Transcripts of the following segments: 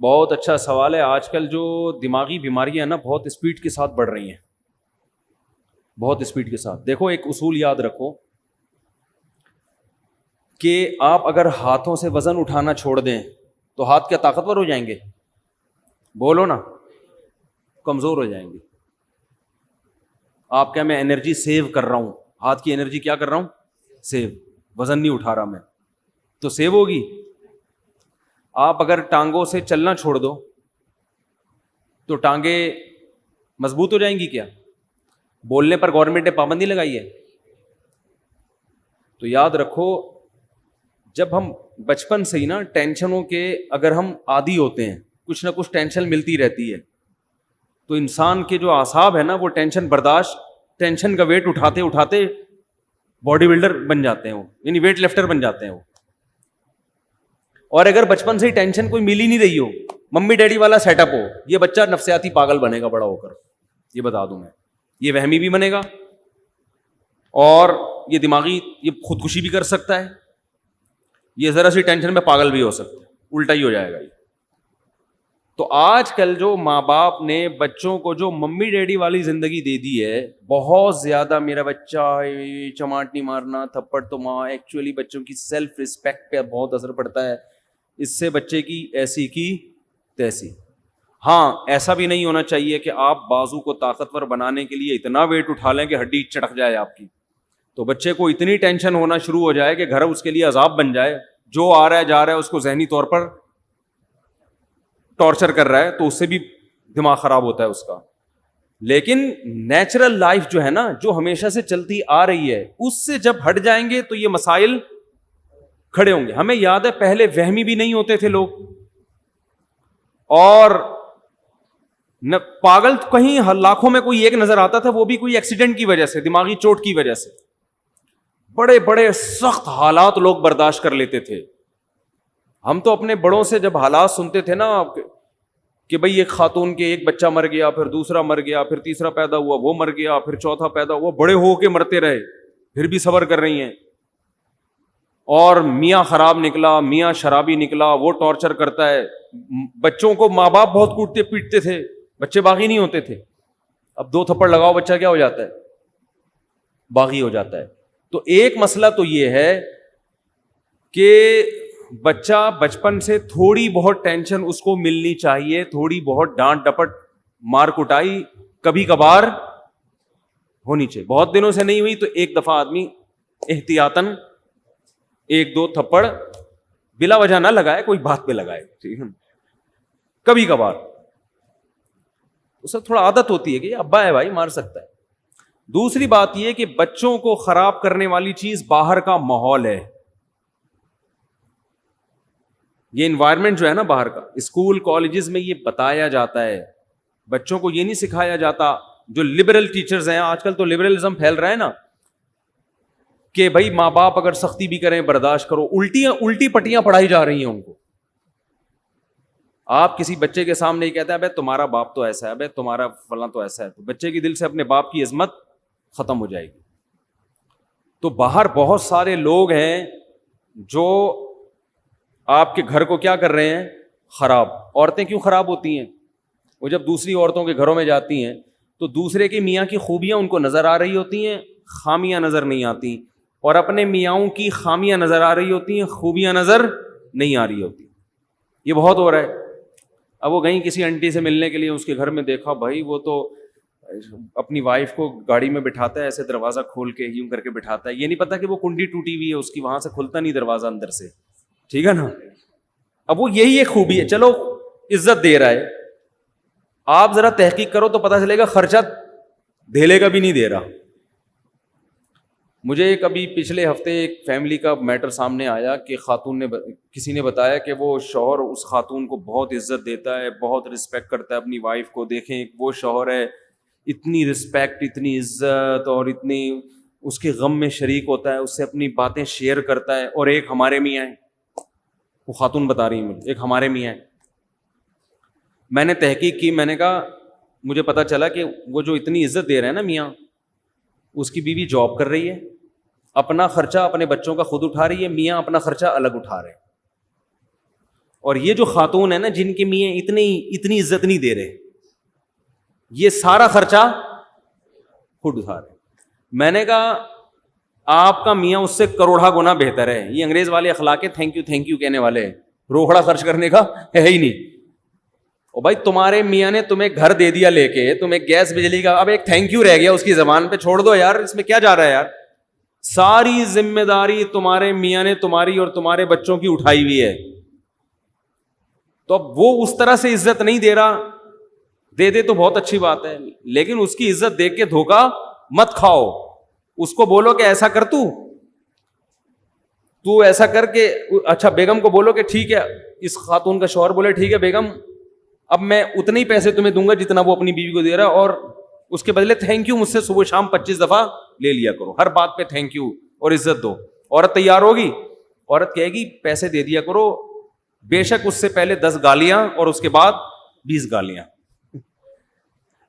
بہت اچھا سوال ہے. آج کل جو دماغی بیماریاں ہیں نا بہت اسپیڈ کے ساتھ بڑھ رہی ہیں, بہت اسپیڈ کے ساتھ. دیکھو ایک اصول یاد رکھو کہ آپ اگر ہاتھوں سے وزن اٹھانا چھوڑ دیں تو ہاتھ کیا طاقتور ہو جائیں گے؟ بولو نا, کمزور ہو جائیں گے. آپ کیا, میں انرجی سیو کر رہا ہوں, ہاتھ کی انرجی کیا کر رہا ہوں, سیو. وزن نہیں اٹھا رہا میں, تو سیو ہوگی. آپ اگر ٹانگوں سے چلنا چھوڑ دو تو ٹانگیں مضبوط ہو جائیں گی کیا؟ بولنے پر گورنمنٹ نے پابندی لگائی ہے. تو یاد رکھو جب ہم بچپن سے ہی نا ٹینشنوں کے اگر ہم عادی ہوتے ہیں, کچھ نہ کچھ ٹینشن ملتی رہتی ہے, تو انسان کے جو اعصاب ہے نا وہ ٹینشن برداشت, ٹینشن کا ویٹ اٹھاتے اٹھاتے باڈی بلڈر بن جاتے ہیں وہ, یعنی ویٹ لفٹر بن جاتے ہیں وہ. اور اگر بچپن سے ہی ٹینشن کوئی مل ہی نہیں رہی ہو, ممی ڈیڈی والا سیٹ اپ ہو, یہ بچہ نفسیاتی پاگل بنے گا بڑا ہو کر, یہ بتا دوں میں. یہ وہمی بھی بنے گا اور یہ دماغی یہ خودکشی بھی کر سکتا ہے, یہ ذرا سی ٹینشن میں پاگل بھی ہو سکتا ہے, الٹا ہی ہو جائے گا یہ. تو آج کل جو ماں باپ نے بچوں کو جو ممی ڈیڈی والی زندگی دے دی ہے, بہت زیادہ میرا بچہ چماٹ نہیں مارنا, تھپڑ تو ماں, ایکچولی بچوں کی سیلف رسپیکٹ پہ بہت اثر پڑتا ہے. اس سے بچے کی ایسی کی تیسی. ہاں ایسا بھی نہیں ہونا چاہیے کہ آپ بازو کو طاقتور بنانے کے لیے اتنا ویٹ اٹھا لیں کہ ہڈی چٹک جائے آپ کی, تو بچے کو اتنی ٹینشن ہونا شروع ہو جائے کہ گھر اس کے لیے عذاب بن جائے. جو آ رہا ہے جا رہا ہے اس کو ذہنی طور پر ٹارچر کر رہا ہے, تو اس سے بھی دماغ خراب ہوتا ہے اس کا. لیکن نیچرل لائف جو ہے نا, جو ہمیشہ سے چلتی آ رہی ہے, اس سے جب ہٹ جائیں گے تو یہ مسائل کھڑے ہوں گے. ہمیں یاد ہے پہلے وہمی بھی نہیں ہوتے تھے لوگ, اور پاگل کہیں لاکھوں میں کوئی ایک نظر آتا تھا, وہ بھی کوئی ایکسیڈنٹ کی وجہ سے, دماغی چوٹ کی وجہ سے. بڑے بڑے سخت حالات لوگ برداشت کر لیتے تھے. ہم تو اپنے بڑوں سے جب حالات سنتے تھے نا کہ بھئی ایک خاتون کے ایک بچہ مر گیا, پھر دوسرا مر گیا, پھر تیسرا پیدا ہوا وہ مر گیا, پھر چوتھا پیدا ہوا, بڑے ہو کے مرتے رہے, پھر بھی صبر کر رہی ہیں. اور میاں خراب نکلا, میاں شرابی نکلا, وہ ٹارچر کرتا ہے. بچوں کو ماں باپ بہت کوٹتے پیٹتے تھے, بچے باغی نہیں ہوتے تھے. اب 2 تھپڑ لگاؤ بچہ کیا ہو جاتا ہے, باغی ہو جاتا ہے. تو ایک مسئلہ تو یہ ہے کہ بچہ بچپن سے تھوڑی بہت ٹینشن اس کو ملنی چاہیے, تھوڑی بہت ڈانٹ ڈپٹ مار کٹائی کبھی کبھار ہونی چاہیے. بہت دنوں سے نہیں ہوئی تو ایک دفعہ آدمی احتیاطاً 1-2 تھپڑ بلا وجہ نہ لگائے, کوئی بات پہ لگائے, ٹھیک ہے, کبھی کبھار. اسے تھوڑا عادت ہوتی ہے کہ ابا ہے بھائی مار سکتا ہے. دوسری بات یہ کہ بچوں کو خراب کرنے والی چیز باہر کا ماحول ہے, یہ انوائرمنٹ جو ہے نا باہر کا. اسکول کالجز میں یہ بتایا جاتا ہے, بچوں کو یہ نہیں سکھایا جاتا. جو لبرل ٹیچرز ہیں, آج کل تو لبرلزم پھیل رہا ہے نا, کہ بھائی ماں باپ اگر سختی بھی کریں برداشت کرو, الٹی پٹیاں پڑھائی جا رہی ہیں ان کو. آپ کسی بچے کے سامنے ہی کہتے ہیں ابے تمہارا باپ تو ایسا ہے, ابے تمہارا فلاں تو ایسا ہے, تو بچے کے دل سے اپنے باپ کی عظمت ختم ہو جائے گی. تو باہر بہت سارے لوگ ہیں جو آپ کے گھر کو کیا کر رہے ہیں, خراب. عورتیں کیوں خراب ہوتی ہیں؟ وہ جب دوسری عورتوں کے گھروں میں جاتی ہیں تو دوسرے کے میاں کی خوبیاں ان کو نظر آ رہی ہوتی ہیں, خامیاں نظر نہیں آتی, اور اپنے میاؤں کی خامیاں نظر آ رہی ہوتی ہیں, خوبیاں نظر نہیں آ رہی ہوتی. یہ بہت ہو رہا ہے. اب وہ گئی کسی آنٹی سے ملنے کے لیے, اس کے گھر میں دیکھا بھائی وہ تو اپنی وائف کو گاڑی میں بٹھاتا ہے, ایسے دروازہ کھول کے یوں کر کے بٹھاتا ہے, یہ نہیں پتا کہ وہ کنڈی ٹوٹی ہوئی ہے اس کی, وہاں سے کھلتا نہیں دروازہ اندر سے, ٹھیک ہے نا. اب وہ یہی ایک خوبی ہے, چلو عزت دے رہا ہے, آپ ذرا تحقیق کرو تو پتہ چلے گا خرچہ دھیلے کا بھی نہیں دے رہا. مجھے کبھی پچھلے ہفتے ایک فیملی کا میٹر سامنے آیا کہ خاتون نے, کسی نے بتایا کہ وہ شوہر اس خاتون کو بہت عزت دیتا ہے, بہت رسپیکٹ کرتا ہے اپنی وائف کو. دیکھیں وہ شوہر ہے, اتنی رسپیکٹ, اتنی عزت, اور اتنی اس کے غم میں شریک ہوتا ہے, اس سے اپنی باتیں شیئر کرتا ہے. اور ایک ہمارے میاں ہیں, وہ خاتون بتا رہی ہیں مجھے, ایک ہمارے میاں ہیں. میں نے تحقیق کی, میں نے کہا مجھے پتا چلا کہ وہ جو اتنی عزت دے رہے ہیں نا میاں, اس کی بیوی جاب کر رہی ہے, اپنا خرچہ اپنے بچوں کا خود اٹھا رہی ہے, میاں اپنا خرچہ الگ اٹھا رہے ہیں. اور یہ جو خاتون ہے نا جن کے میاں اتنی عزت نہیں دے رہے, یہ سارا خرچہ خود اٹھا رہے. میں نے کہا آپ کا میاں اس سے کروڑا گنا بہتر ہے. یہ انگریز والے اخلاق ہے تھینک یو کہنے والے, روکڑا خرچ کرنے کا ہے ہی نہیں. اور بھائی تمہارے میاں نے تمہیں گھر دے دیا لے کے, تمہیں گیس بجلی کا, اب ایک تھینک یو رہ گیا اس کی زبان پہ, چھوڑ دو یار, اس میں کیا جا رہا ہے یار. ساری ذمہ داری تمہارے میاں نے تمہاری اور تمہارے بچوں کی اٹھائی ہوئی ہے. تو اب وہ اس طرح سے عزت نہیں دے رہا, دے دے تو بہت اچھی بات ہے, لیکن اس کی عزت دیکھ کے دھوکا مت کھاؤ. اس کو بولو کہ ایسا کر, تو ایسا کر کے, اچھا بیگم کو بولو کہ ٹھیک ہے, اس خاتون کا شوہر بولے ٹھیک ہے بیگم اب میں اتنے ہی پیسے تمہیں دوں گا جتنا وہ اپنی بیوی کو دے رہا ہے, اور اس کے بدلے تھینک یو مجھ سے صبح شام 25 دفعہ لے لیا کرو, ہر بات پہ تھینک یو اور عزت دو. عورت تیار ہوگی, عورت کہے گی پیسے دے دیا کرو, بے شک اس سے پہلے 10 گالیاں اور اس کے بعد 20 گالیاں.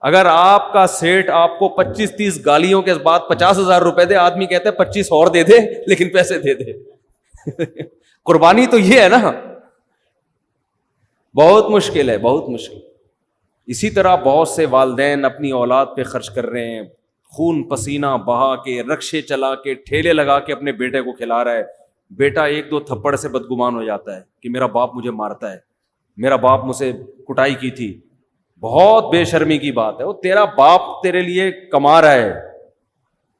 اگر آپ کا سیٹ آپ کو 25-30 گالیوں کے بعد 50,000 روپے دے, آدمی کہتے ہیں 25 اور دے دے لیکن پیسے دے دے. قربانی تو یہ ہے نا, بہت مشکل ہے, بہت مشکل. اسی طرح بہت سے والدین اپنی اولاد پہ خرچ کر رہے ہیں, خون پسینہ بہا کے, رکشے چلا کے, ٹھیلے لگا کے اپنے بیٹے کو کھلا رہا ہے. بیٹا 1-2 تھپڑ سے بدگمان ہو جاتا ہے کہ میرا باپ مجھے مارتا ہے, میرا باپ مجھ سے کٹائی کی تھی. بہت بے شرمی کی بات ہے, وہ تیرا باپ تیرے لیے کما رہا ہے,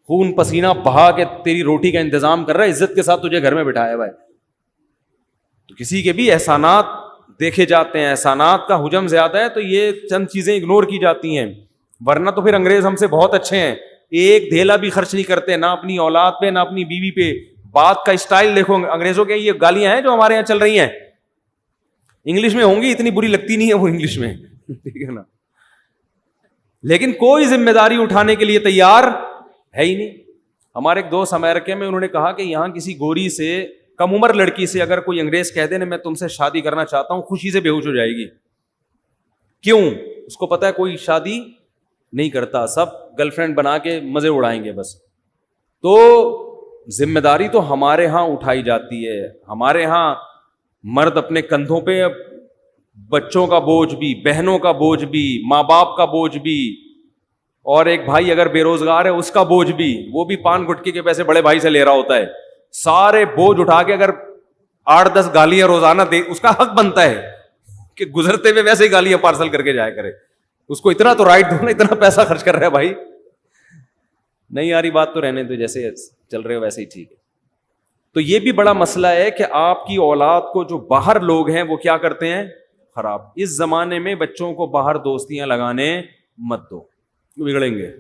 خون پسینہ بہا کے تیری روٹی کا انتظام کر رہا ہے, عزت کے ساتھ تجھے گھر میں بٹھایا ہوا ہے. تو کسی کے بھی احسانات دیکھے جاتے ہیں, احسانات کا حجم زیادہ ہے تو یہ چند چیزیں اگنور کی جاتی ہیں, ورنہ تو پھر انگریز ہم سے بہت اچھے ہیں, ایک دھیلا بھی خرچ نہیں کرتے, نہ اپنی اولاد پہ نہ اپنی بیوی پہ. بات کا اسٹائل دیکھو انگریزوں کے, یہ گالیاں ہیں جو ہمارے یہاں چل رہی ہیں انگلش میں ہوں گی, اتنی بری لگتی نہیں ہے وہ انگلش میں, ٹھیک ہے نا, لیکن کوئی ذمہ داری اٹھانے کے لیے تیار ہے ہی نہیں. ہمارے ایک دوست امریکہ میں, انہوں نے کہا کہ یہاں کسی گوری سے, کم عمر لڑکی سے اگر کوئی انگریز کہہ دے نا میں تم سے شادی کرنا چاہتا ہوں, خوشی سے بے ہوش ہو جائے گی. کیوں؟ اس کو پتا ہے کوئی شادی نہیں کرتا, سب گرل فرینڈ بنا کے مزے اڑائیں گے بس. تو ذمہ داری تو ہمارے ہاں اٹھائی جاتی ہے, ہمارے ہاں مرد اپنے کندھوں پہ بچوں کا بوجھ بھی, بہنوں کا بوجھ بھی, ماں باپ کا بوجھ بھی, اور ایک بھائی اگر بے روزگار ہے اس کا بوجھ بھی, وہ بھی پان گٹکے کے پیسے بڑے بھائی سے لے رہا ہوتا ہے. سارے بوجھ اٹھا کے اگر 8-10 گالیاں روزانہ دے, اس کا حق بنتا ہے کہ گزرتے ہوئے ویسے ہی گالیاں پارسل کر کے جایا کرے. اس کو اتنا تو رائٹ دو نا, اتنا پیسہ خرچ کر رہا ہے بھائی. نہیں آ رہی بات تو رہنے دو, جیسے چل رہے ہو ویسے ہی ٹھیک ہے. تو یہ بھی بڑا مسئلہ ہے کہ آپ کی اولاد کو جو باہر لوگ ہیں وہ کیا کرتے ہیں, خراب. اس زمانے میں بچوں کو باہر دوستیاں لگانے مت دو, بگڑیں گے.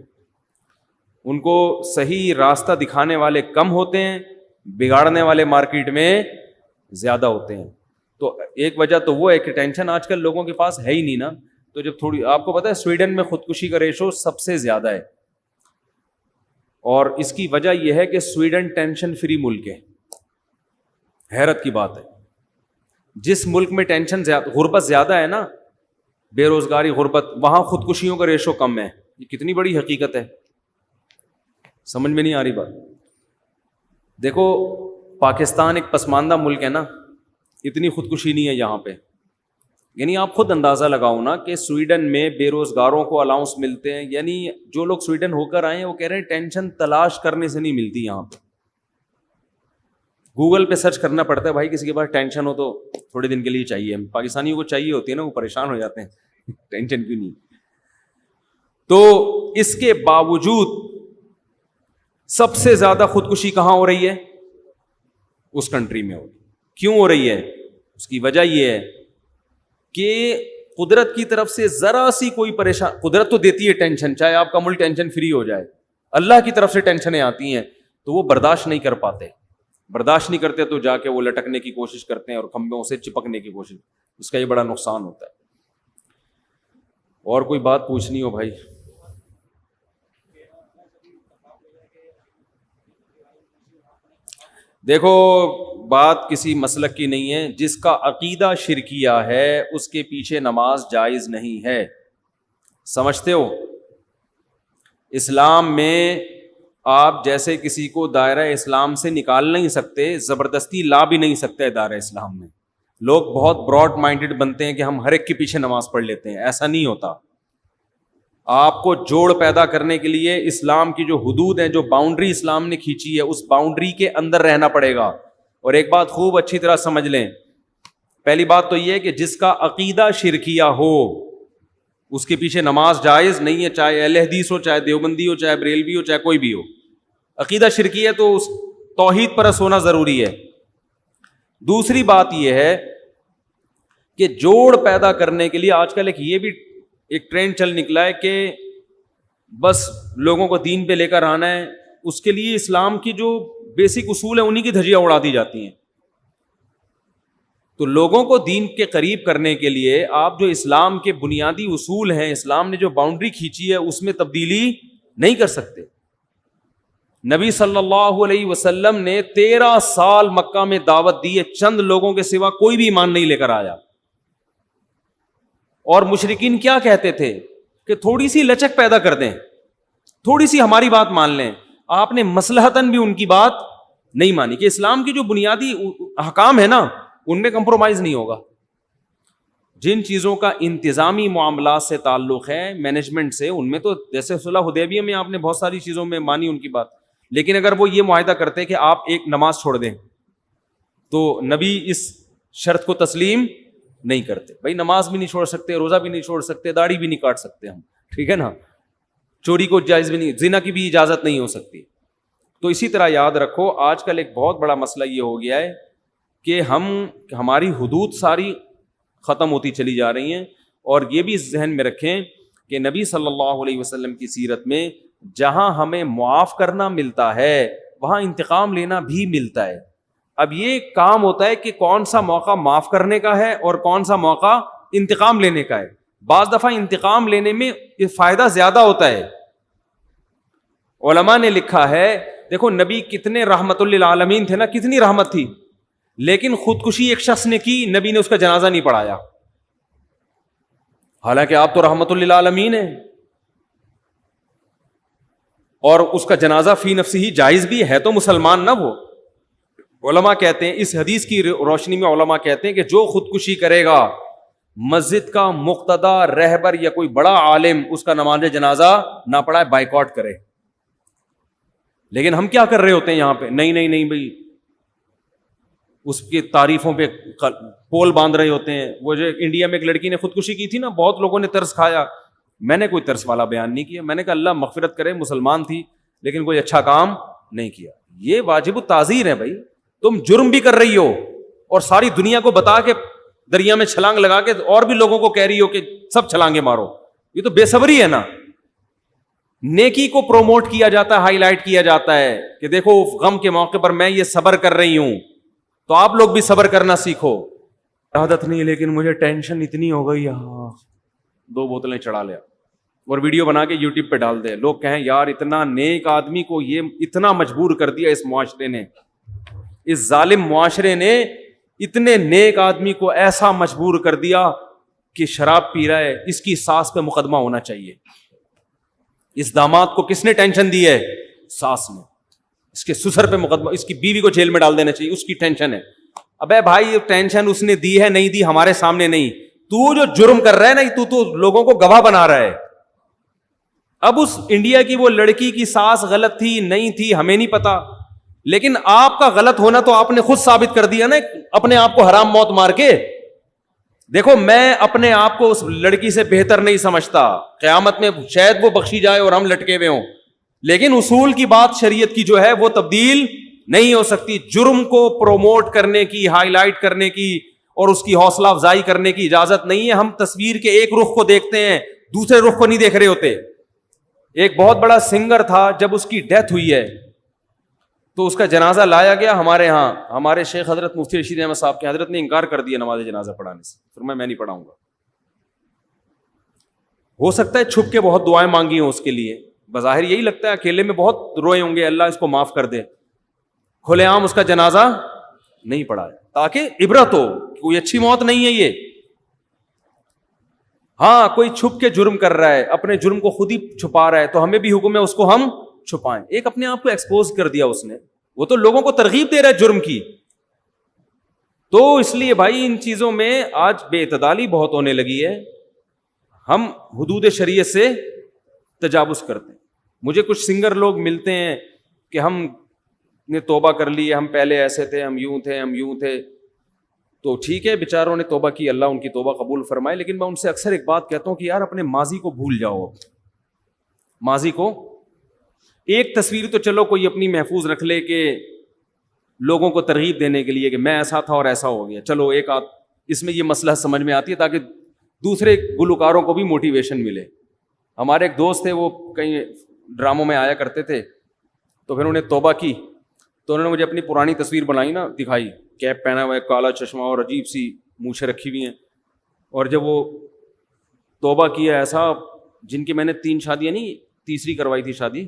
ان کو صحیح راستہ دکھانے والے کم ہوتے ہیں, بگاڑنے والے مارکیٹ میں زیادہ ہوتے ہیں. تو ایک وجہ تو وہ ہے کہ ٹینشن آج کل لوگوں کے پاس ہے ہی نہیں نا. تو جب تھوڑی, آپ کو پتا ہے سویڈن میں خودکشی کا ریشو سب سے زیادہ ہے, اور اس کی وجہ یہ ہے کہ سویڈن ٹینشن فری ملک ہے. حیرت کی بات ہے, جس ملک میں ٹینشن زیادہ, غربت زیادہ ہے نا, بے روزگاری, غربت, وہاں خودکشیوں کا ریشو کم ہے. یہ کتنی بڑی حقیقت ہے, سمجھ میں نہیں آ رہی بات. دیکھو پاکستان ایک پسماندہ ملک ہے نا, اتنی خودکشی نہیں ہے یہاں پہ. یعنی آپ خود اندازہ لگاؤ نا کہ سویڈن میں بے روزگاروں کو الاؤنس ملتے ہیں. یعنی جو لوگ سویڈن ہو کر آئے ہیں وہ کہہ رہے ہیں ٹینشن تلاش کرنے سے نہیں ملتی یہاں پہ. گوگل پہ سرچ کرنا پڑتا ہے بھائی, کسی کے پاس ٹینشن ہو تو تھوڑے دن کے لیے چاہیے. پاکستانیوں کو چاہیے ہوتی ہے نا, وہ پریشان ہو جاتے ہیں ٹینشن کیوں نہیں. تو اس کے باوجود سب سے زیادہ خودکشی کہاں ہو رہی ہے, اس کنٹری میں ہو رہی. کیوں ہو رہی ہے؟ اس کی وجہ یہ ہے کہ قدرت کی طرف سے ذرا سی کوئی پریشان, قدرت تو دیتی ہے ٹینشن, چاہے آپ کا ملک ٹینشن فری ہو جائے, اللہ کی طرف سے ٹینشنیں آتی ہیں تو وہ برداشت نہیں کر پاتے. برداشت نہیں کرتے تو جا کے وہ لٹکنے کی کوشش کرتے ہیں اور کھمبوں سے چپکنے کی کوشش, اس کا یہ بڑا نقصان ہوتا ہے. اور کوئی بات پوچھنی ہو بھائی؟ دیکھو بات کسی مسلک کی نہیں ہے, جس کا عقیدہ شرکیہ ہے اس کے پیچھے نماز جائز نہیں ہے. سمجھتے ہو؟ اسلام میں آپ جیسے کسی کو دائرہ اسلام سے نکال نہیں سکتے, زبردستی لا بھی نہیں سکتے دائرہ اسلام میں. لوگ بہت براڈ مائنڈڈ بنتے ہیں کہ ہم ہر ایک کے پیچھے نماز پڑھ لیتے ہیں. ایسا نہیں ہوتا. آپ کو جوڑ پیدا کرنے کے لیے اسلام کی جو حدود ہیں, جو باؤنڈری اسلام نے کھینچی ہے, اس باؤنڈری کے اندر رہنا پڑے گا. اور ایک بات خوب اچھی طرح سمجھ لیں, پہلی بات تو یہ ہے کہ جس کا عقیدہ شرکیہ ہو اس کے پیچھے نماز جائز نہیں ہے, چاہے اہل حدیث ہو, چاہے دیوبندی ہو, چاہے بریلوی ہو, چاہے کوئی بھی ہو. عقیدہ شرکیہ ہے تو اس توحید پرست ہونا ضروری ہے. دوسری بات یہ ہے کہ جوڑ پیدا کرنے کے لیے آج کل یہ بھی ایک ٹرینڈ چل نکلا ہے کہ بس لوگوں کو دین پہ لے کر آنا ہے. اس کے لیے اسلام کی جو بیسک اصول ہیں انہی کی دھجیاں اڑا دی جاتی ہیں. تو لوگوں کو دین کے قریب کرنے کے لیے آپ جو اسلام کے بنیادی اصول ہیں, اسلام نے جو باؤنڈری کھینچی ہے, اس میں تبدیلی نہیں کر سکتے. نبی صلی اللہ علیہ وسلم نے 13 سال مکہ میں دعوت دی ہے, چند لوگوں کے سوا کوئی بھی ایمان نہیں لے کر آیا. اور مشرکین کیا کہتے تھے کہ تھوڑی سی لچک پیدا کر دیں, تھوڑی سی ہماری بات مان لیں. آپ نے مصلحتاً بھی ان کی بات نہیں مانی کہ اسلام کی جو بنیادی احکام ہے نا ان میں کمپرومائز نہیں ہوگا. جن چیزوں کا انتظامی معاملات سے تعلق ہے, مینجمنٹ سے, ان میں تو جیسے صلح حدیبیہ میں آپ نے بہت ساری چیزوں میں مانی ان کی بات, لیکن اگر وہ یہ معاہدہ کرتے کہ آپ ایک نماز چھوڑ دیں تو نبی اس شرط کو تسلیم نہیں کرتے. بھائی نماز بھی نہیں چھوڑ سکتے, روزہ بھی نہیں چھوڑ سکتے, داڑھی بھی نہیں کاٹ سکتے ہم, ٹھیک ہے نا, چوری کو جائز بھی نہیں, زنا کی بھی اجازت نہیں ہو سکتی. تو اسی طرح یاد رکھو آج کل ایک بہت بڑا مسئلہ یہ ہو گیا ہے کہ ہماری حدود ساری ختم ہوتی چلی جا رہی ہیں. اور یہ بھی ذہن میں رکھیں کہ نبی صلی اللہ علیہ وسلم کی سیرت میں جہاں ہمیں معاف کرنا ملتا ہے وہاں انتقام لینا بھی ملتا ہے. اب یہ کام ہوتا ہے کہ کون سا موقع معاف کرنے کا ہے اور کون سا موقع انتقام لینے کا ہے. بعض دفعہ انتقام لینے میں فائدہ زیادہ ہوتا ہے. علماء نے لکھا ہے, دیکھو نبی کتنے رحمت للعالمین تھے نا, کتنی رحمت تھی, لیکن خودکشی ایک شخص نے کی, نبی نے اس کا جنازہ نہیں پڑھایا. حالانکہ آپ تو رحمت للعالمین ہیں, اور اس کا جنازہ فی نفسی ہی جائز بھی ہے, تو مسلمان نہ وہ. علماء کہتے ہیں, اس حدیث کی روشنی میں علماء کہتے ہیں کہ جو خودکشی کرے گا مسجد کا مقتدی رہبر یا کوئی بڑا عالم اس کا نماز جنازہ نہ پڑھائے, بائیکاٹ کرے. لیکن ہم کیا کر رہے ہوتے ہیں یہاں پہ, نہیں بھائی اس کی تعریفوں پہ پول باندھ رہے ہوتے ہیں. وہ جو انڈیا میں ایک لڑکی نے خودکشی کی تھی نا, بہت لوگوں نے ترس کھایا. میں نے کوئی ترس والا بیان نہیں کیا, میں نے کہا اللہ مغفرت کرے, مسلمان تھی لیکن کوئی اچھا کام نہیں کیا. یہ واجب التعزیر ہے بھائی. تم جرم بھی کر رہی ہو اور ساری دنیا کو بتا کے دریا میں چھلانگ لگا کے اور بھی لوگوں کو کہہ رہی ہو کہ سب چھلانگے مارو. یہ تو بے صبری ہے نا. نیکی کو پروموٹ کیا جاتا ہے, ہائی لائٹ کیا جاتا ہے کہ دیکھو غم کے موقع پر میں یہ صبر کر رہی ہوں, تو آپ لوگ بھی صبر کرنا سیکھو. عادت نہیں لیکن مجھے ٹینشن اتنی ہو گئی, 2 بوتلیں چڑھا لیا اور ویڈیو بنا کے یوٹیوب پہ ڈال دے. لوگ کہیں یار اتنا نیک آدمی کو یہ اتنا مجبور کر دیا اس معاشرے نے, اس ظالم معاشرے نے اتنے نیک آدمی کو ایسا مجبور کر دیا کہ شراب پی رہا ہے, اس کی ساس پہ مقدمہ ہونا چاہیے. اس داماد کو کس نے ٹینشن دی ہے؟ ساس نے. اس کے سسر پہ مقدمہ, اس کی بیوی کو جیل میں ڈال دینا چاہیے, اس کی ٹینشن ہے. ابے بھائی ٹینشن اس نے دی ہے, نہیں دی, ہمارے سامنے نہیں. تو جو جرم کر رہا ہے نا, تو لوگوں کو گواہ بنا رہا ہے. اب اس انڈیا کی وہ لڑکی کی ساس غلط تھی نہیں تھی ہمیں نہیں پتا, لیکن آپ کا غلط ہونا تو آپ نے خود ثابت کر دیا نا اپنے آپ کو حرام موت مار کے. دیکھو میں اپنے آپ کو اس لڑکی سے بہتر نہیں سمجھتا, قیامت میں شاید وہ بخشی جائے اور ہم لٹکے ہوئے ہوں, لیکن اصول کی بات شریعت کی جو ہے وہ تبدیل نہیں ہو سکتی. جرم کو پروموٹ کرنے کی, ہائی لائٹ کرنے کی اور اس کی حوصلہ افزائی کرنے کی اجازت نہیں ہے. ہم تصویر کے ایک رخ کو دیکھتے ہیں, دوسرے رخ کو نہیں دیکھ رہے ہوتے. ایک بہت بڑا سنگر تھا, جب اس کی ڈیتھ ہوئی ہے تو اس کا جنازہ لایا گیا ہمارے ہاں. ہمارے شیخ حضرت مفتی رشید احمد صاحب کے حضرت نے انکار کر دیا نماز جنازہ پڑھانے سے, پھر میں نہیں پڑھاؤں گا. ہو سکتا ہے چھپ کے بہت دعائیں مانگی ہوں اس کے لیے, بظاہر یہی لگتا ہے اکیلے میں بہت روئے ہوں گے اللہ اس کو معاف کر دے, کھلے عام اس کا جنازہ نہیں پڑھایا تاکہ عبرت ہو, کوئی اچھی موت نہیں ہے یہ. ہاں کوئی چھپ کے جرم کر رہا ہے, اپنے جرم کو خود ہی چھپا رہا ہے, تو ہمیں بھی حکم ہے اس کو ہم چھپائیں. ایک اپنے آپ کو ایکسپوز کر دیا اس نے, وہ تو لوگوں کو ترغیب دے رہا ہے جرم کی. تو اس لیے بھائی ان چیزوں میں آج بے اعتدالی بہت ہونے لگی ہے، ہم حدود شریعت سے تجاوز کرتے ہیں. مجھے کچھ سنگر لوگ ملتے ہیں کہ ہم نے توبہ کر لی ہے، ہم پہلے ایسے تھے، ہم یوں تھے، ہم یوں تھے. تو ٹھیک ہے، بیچاروں نے توبہ کی، اللہ ان کی توبہ قبول فرمائے. لیکن میں ان سے اکثر ایک بات کہتا ہوں کہ یار اپنے ماضی کو بھول جاؤ. ماضی کو، ایک تصویر تو چلو کوئی اپنی محفوظ رکھ لے کہ لوگوں کو ترغیب دینے کے لیے کہ میں ایسا تھا اور ایسا ہو گیا، چلو ایک آدھ اس میں یہ مسئلہ سمجھ میں آتی ہے تاکہ دوسرے گلوکاروں کو بھی موٹیویشن ملے. ہمارے ایک دوست تھے، وہ کہیں ڈراموں میں آیا کرتے تھے، تو پھر انہوں نے توبہ کی تو انہوں نے مجھے اپنی پرانی تصویر بنائی نا، دکھائی، کیپ پہنا ہوا ہے، کالا چشمہ اور عجیب سی مونچھیں رکھی ہوئی ہیں. اور جب وہ توبہ کیا ایسا، جن کی میں نے 3 شادیاں نہیں، تیسری کروائی تھی شادی،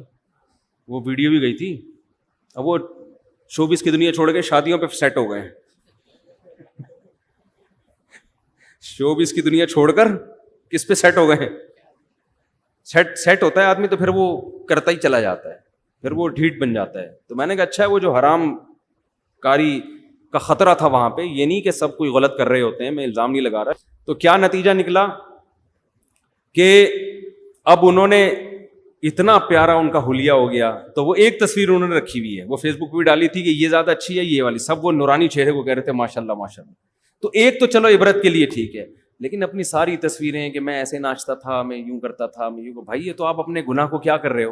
وہ ویڈیو بھی گئی تھی. اب وہ شوبز کی دنیا چھوڑ کے شادیوں پہ سیٹ ہو گئے ہیں. شوبز کی دنیا چھوڑ کر کس پہ سیٹ ہو گئے ہیں؟ سیٹ ہوتا ہے آدمی تو پھر وہ کرتا ہی چلا جاتا ہے، پھر وہ ڈھیٹ بن جاتا ہے. تو میں نے کہا اچھا ہے، وہ جو حرام کاری کا خطرہ تھا وہاں پہ، یہ نہیں کہ سب کوئی غلط کر رہے ہوتے ہیں، میں الزام نہیں لگا رہا. تو کیا نتیجہ نکلا کہ اب انہوں نے اتنا پیارا ان کا حلیہ ہو گیا. تو وہ ایک تصویر انہوں نے رکھی ہوئی ہے، وہ فیس بک پہ بھی ڈالی تھی کہ یہ زیادہ اچھی ہے، یہ والی، سب وہ نورانی چہرے کو کہہ رہے تھے ماشاء اللہ ماشاء اللہ. تو ایک تو چلو عبرت کے لیے ٹھیک ہے، لیکن اپنی ساری تصویریں کہ میں ایسے ناچتا تھا، میں یوں کرتا تھا، میں یوں، بھائی یہ تو آپ اپنے گناہ کو کیا کر رہے ہو؟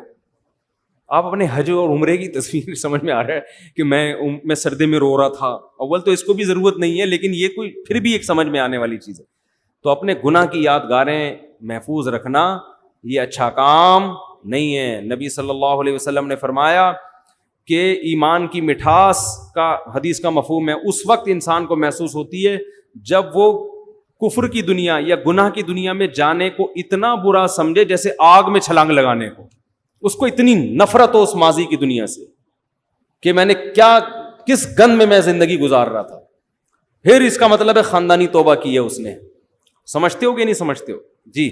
آپ اپنے حج اور عمرے کی تصویر سمجھ میں آ رہا ہے کہ میں سردی میں رو رہا تھا. اول تو اس کو بھی ضرورت نہیں ہے، لیکن یہ کوئی پھر بھی ایک سمجھ میں آنے والی چیز ہے. تو اپنے گناہ کی یادگاریں محفوظ رکھنا یہ اچھا کام نہیں ہے. نبی صلی اللہ علیہ وسلم نے فرمایا کہ ایمان کی مٹھاس کا، حدیث کا مفہوم ہے، اس وقت انسان کو محسوس ہوتی ہے جب وہ کفر کی دنیا یا گناہ کی دنیا میں جانے کو اتنا برا سمجھے جیسے آگ میں چھلانگ لگانے کو. اس کو اتنی نفرت ہو اس ماضی کی دنیا سے کہ میں نے کس گند میں زندگی گزار رہا تھا. پھر اس کا مطلب ہے خاندانی توبہ کی ہے اس نے. سمجھتے ہو کہ نہیں سمجھتے ہو؟ جی